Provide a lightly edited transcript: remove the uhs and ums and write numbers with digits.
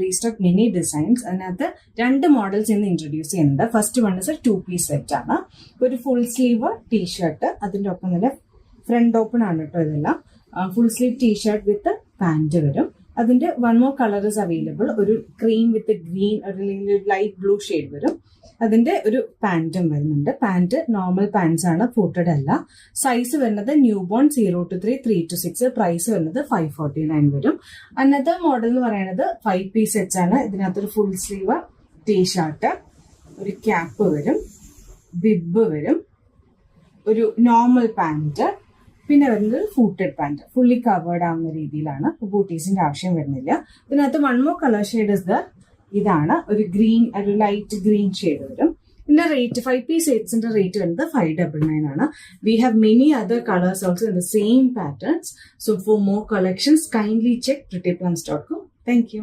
Restock many designs. അതിനകത്ത് 2 models ഇന്ന് introduce ചെയ്യുന്നുണ്ട്. First one is 2-piece set ആണ്. ഒരു ഫുൾ സ്ലീവ് ടീഷർട്ട്, അതിന്റെ ഒപ്പം തന്നെ ഫ്രണ്ട് ഓപ്പൺ ആണ് കേട്ടോ ഇതെല്ലാം. Full sleeve T-shirt with pant വരും. അതിന്റെ 1 more കളർ ഇസ് അവൈലബിൾ. ഒരു ക്രീം വിത്ത് ഗ്രീൻ, ഒരു ലൈറ്റ് ബ്ലൂ ഷെയ്ഡ് വരും. അതിന്റെ ഒരു പാന്റും വരുന്നുണ്ട്. പാന്റ് നോർമൽ പാന്റ്സ് ആണ്, ഫൂട്ടഡ് അല്ല. സൈസ് വരുന്നത് newborn 0 to 3, 3 to 6. Price വരുന്നത് 549 വരും. അന്നത്തെ മോഡൽ എന്ന് പറയുന്നത് 5-piece സെറ്റ്സ് ആണ്. ഇതിനകത്തൊരു ഫുൾ സ്ലീവ് ടീഷർട്ട്, ഒരു ക്യാപ്പ് വരും, ബിബ് വരും, ഒരു നോർമൽ പാന്റ്, പിന്നെ വരുന്നത് ഫൂട്ടഡ് പാന്റ്. ഫുള്ളി കവേർഡ് ആവുന്ന രീതിയിലാണ്. ബൂട്ടീസിന്റെ ആവശ്യം വരുന്നില്ല. ഇതിനകത്ത് 1 more കളർ ഷെയ്ഡ് ഇസ് ഇതാണ്. ഒരു ഗ്രീൻ, ഒരു ലൈറ്റ് ഗ്രീൻ ഷെയ്ഡ് വരും. ഇതിന്റെ റേറ്റ് 5-piece സെറ്റ്സിന്റെ റേറ്റ് വരുന്നത് 599 ആണ്. We have many other colours also in the same patterns. So for more collections kindly check prettyplums.com. Thank you.